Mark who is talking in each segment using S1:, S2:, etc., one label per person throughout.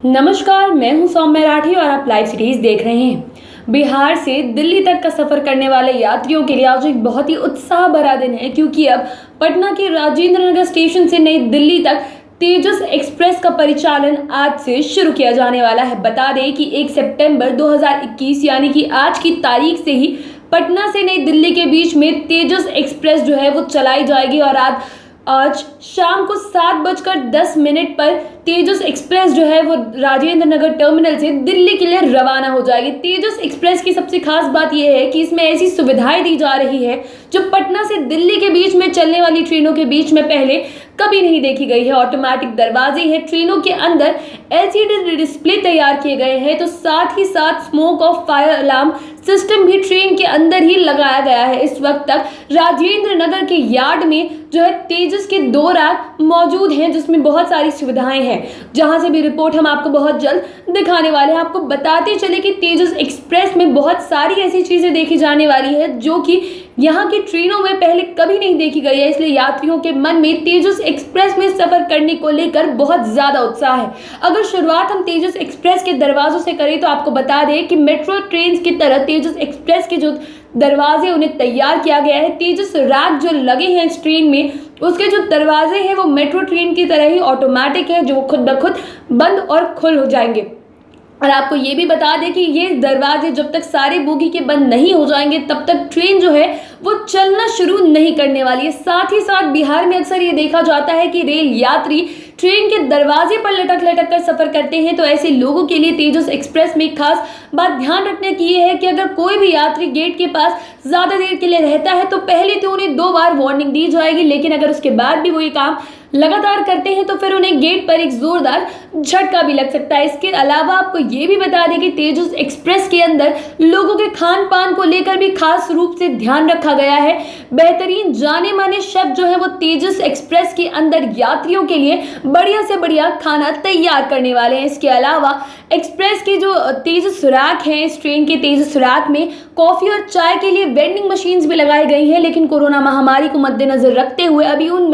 S1: नमस्कार, मैं हूं सौम्य राठी और आप लाइव सीरीज देख रहे हैं। बिहार से दिल्ली तक का सफर करने वाले यात्रियों के लिए आज एक बहुत ही उत्साह भरा दिन है, क्योंकि अब पटना के राजेंद्र नगर स्टेशन से नई दिल्ली तक तेजस एक्सप्रेस का परिचालन आज से शुरू किया जाने वाला है। बता दें कि 1 सितंबर 2021 यानी कि आज की तारीख से ही पटना से नई दिल्ली के बीच में तेजस एक्सप्रेस जो है वो चलाई जाएगी और आज शाम को 7:10 पर तेजस एक्सप्रेस जो है वो राजेंद्र नगर टर्मिनल से दिल्ली के लिए रवाना हो जाएगी। तेजस एक्सप्रेस की सबसे खास बात यह है कि इसमें ऐसी सुविधाएं दी जा रही है जो पटना से दिल्ली के बीच में चलने वाली ट्रेनों के बीच में पहले कभी नहीं देखी गई है। ऑटोमेटिक दरवाजे हैं, ट्रेनों के अंदर LCD डिस्प्ले तैयार किए गए हैं, तो साथ ही साथ smoke of fire alarm system भी ट्रेन के अंदर ही लगाया गया है। इस वक्त तक राजेंद्र नगर के यार्ड में जो है तेजस के 2 रैक मौजूद हैं, जिसमें बहुत सारी सुविधाएं हैं, जहां से भी रिपोर्ट हम आपको बहुत जल्द दिखाने वाले हैं। आपको बताते चले कि तेजस एक्सप्रेस में बहुत सारी ऐसी चीजें देखी जाने वाली है जो कि यहाँ की ट्रेनों में पहले कभी नहीं देखी गई है, इसलिए यात्रियों के मन में तेजस एक्सप्रेस में सफर करने को लेकर बहुत ज्यादा उत्साह है। अगर शुरुआत हम तेजस एक्सप्रेस के दरवाजों से करें तो आपको बता दें कि मेट्रो ट्रेन की तरह तेजस एक्सप्रेस के जो दरवाजे उन्हें तैयार किया गया है। तेजस रैक जो लगे हैं इस ट्रेन में, उसके जो दरवाजे हैं वो मेट्रो ट्रेन की तरह ही ऑटोमेटिक है, जो खुद ब खुद बंद और खुल हो जाएंगे। और आपको ये भी बता दें कि ये दरवाजे जब तक सारे बोगी के बंद नहीं हो जाएंगे तब तक ट्रेन जो है वो चलना शुरू नहीं करने वाली है। साथ ही साथ बिहार में अक्सर ये देखा जाता है कि रेल यात्री ट्रेन के दरवाजे पर लटक लटक कर सफर करते हैं, तो ऐसे लोगों के लिए तेजस एक्सप्रेस में खास बात ध्यान रखने की ये है कि अगर कोई भी यात्री गेट के पास ज्यादा देर के लिए रहता है तो पहले तो उन्हें 2 बार वार्निंग दी जाएगी, लेकिन अगर उसके बाद भी वो ये काम लगातार करते हैं तो फिर उन्हें गेट पर एक जोरदार झटका भी लग सकता है। इसके अलावा आपको ये भी बता दें कि तेजस एक्सप्रेस के अंदर लोगों के खान पान को लेकर भी खास रूप से ध्यान रखा गया है। बेहतरीन जाने माने शेफ जो है वो तेजस एक्सप्रेस के अंदर यात्रियों के लिए बढ़िया से बढ़िया खाना तैयार करने वाले हैं। इसके अलावा एक्सप्रेस के जो तेजस रैक हैं, इस ट्रेन के तेजस रैक में कॉफी और चाय के लिए वेंडिंग मशीन्स भी लगाई गई हैं, लेकिन कोरोना महामारी को मद्देनजर रखते हुए अभी उन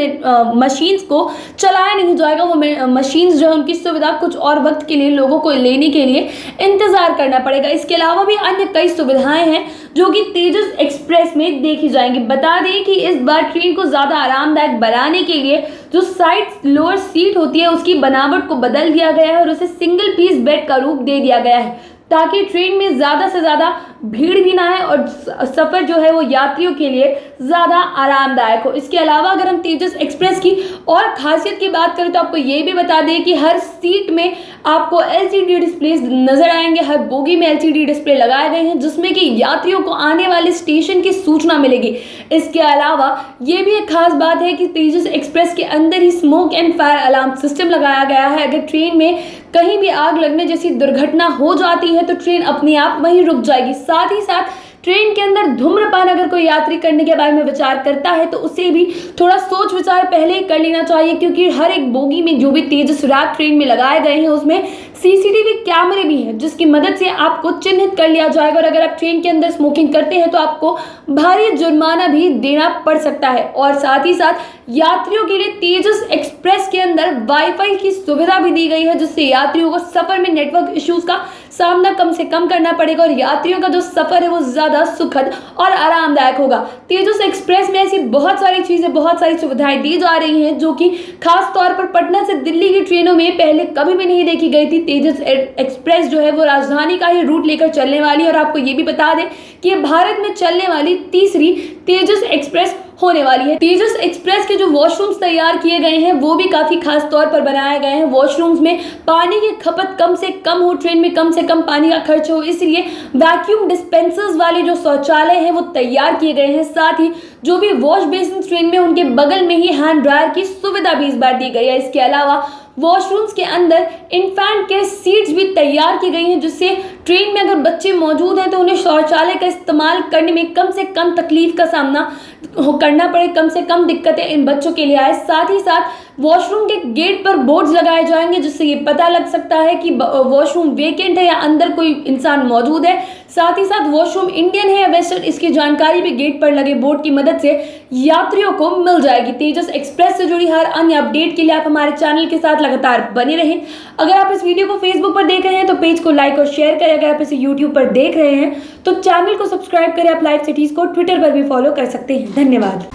S1: मशीन्स को चलाया नहीं जाएगा। वो मशीन्स जो है उनकी सुविधा कुछ और वक्त के लिए लोगों को लेने के लिए इंतजार करना पड़ेगा। इसके अलावा भी अन्य कई सुविधाएं हैं जो कि तेजस एक्सप्रेस में देखी जाएंगी। बता दें कि इस बार ट्रेन को ज्यादा आरामदायक बनाने के लिए जो साइड लोअर सीट होती है उसकी बनावट को बदल दिया गया है और उसे सिंगल पीस बेड का रूप दे दिया गया है, ताकि ट्रेन में ज्यादा से ज्यादा भीड़ भी ना है और सफर जो है वो यात्रियों के लिए ज्यादा आरामदायक हो। इसके अलावा अगर हम तेजस एक्सप्रेस की और खासियत की बात करें तो आपको ये भी बता दें कि हर सीट में आपको LCD डिस्प्ले नजर आएंगे। हर बोगी में LCD डिस्प्ले लगाए गए हैं जिसमें कि यात्रियों को आने वाले स्टेशन की सूचना मिलेगी। इसके अलावा ये भी एक खास बात है कि तेजस एक्सप्रेस के अंदर ही smoke and fire alarm system लगाया गया है। अगर ट्रेन में कहीं भी आग लगने जैसी दुर्घटना हो जाती है तो ट्रेन अपने आप वहीं रुक जाएगी। साथ ही साथ ट्रेन के अंदर धूम्रपान अगर कोई यात्री करने के बारे में विचार करता है तो उसे भी थोड़ा सोच विचार पहले ही कर लेना चाहिए, क्योंकि हर एक बोगी में जो भी तेजस रैक ट्रेन में लगाए गए हैं उसमें CCTV कैमरे भी हैं, जिसकी मदद से आपको चिन्हित कर लिया जाएगा और अगर आप ट्रेन के अंदर स्मोकिंग करते हैं तो आपको भारी जुर्माना भी देना पड़ सकता है। और साथ ही साथ यात्रियों के लिए तेजस एक्सप्रेस के अंदर वाईफाई की सुविधा भी दी गई है, जिससे यात्रियों को सफर में नेटवर्क इश्यूज का सामना कम से कम करना पड़ेगा और यात्रियों का जो सफर है वो ज्यादा सुखद और आरामदायक होगा। तेजस एक्सप्रेस में ऐसी बहुत सारी चीजें, बहुत सारी सुविधाएं दी जा रही हैं जो कि खास तौर पर पटना से दिल्ली की ट्रेनों में पहले कभी भी नहीं देखी गई थी। तेजस एक्सप्रेस जो है वो राजधानी का ही रूट लेकर चलने वाली है और आपको ये भी बता दें कि भारत में चलने वाली तीसरी तेजस एक्सप्रेस होने वाली है। तेजस एक्सप्रेस के जो वॉशरूम्स तैयार किए गए हैं वो भी काफी खास तौर पर बनाए गए हैं। वॉशरूम्स में पानी की खपत कम से कम हो, ट्रेन में कम से कम पानी का खर्च हो, इसलिए वैक्यूम डिस्पेंसर्स वाले जो शौचालय हैं वो तैयार किए गए हैं। साथ ही जो भी वॉश बेसिन ट्रेन में उनके बगल में ही हैंड ड्रायर की सुविधा भी इस बार दी गई है। इसके अलावा वॉशरूम्स के अंदर इन्फेंट के सीट्स भी तैयार की गई हैं, जिससे ट्रेन में अगर बच्चे मौजूद हैं तो उन्हें शौचालय का इस्तेमाल करने में कम से कम तकलीफ का सामना करना पड़े, कम से कम दिक्कतें इन बच्चों के लिए आए। साथ ही साथ वॉशरूम के गेट पर बोर्ड्स लगाए जाएंगे जिससे ये पता लग सकता है कि वॉशरूम वेकेंट है या अंदर कोई इंसान मौजूद है। साथ ही साथ वॉशरूम इंडियन है या वेस्टर्न, इसकी जानकारी भी गेट पर लगे बोर्ड की मदद से यात्रियों को मिल जाएगी। तेजस एक्सप्रेस से जुड़ी हर अन्य अपडेट के लिए आप हमारे चैनल के साथ लगातार बने रहें। अगर आप इस वीडियो को फेसबुक पर देख रहे हैं तो पेज को लाइक और शेयर करें। अगर आप इसे यूट्यूब पर देख रहे हैं तो चैनल को सब्सक्राइब करें। आप लाइव सिटीज को ट्विटर पर भी फॉलो कर सकते हैं। धन्यवाद।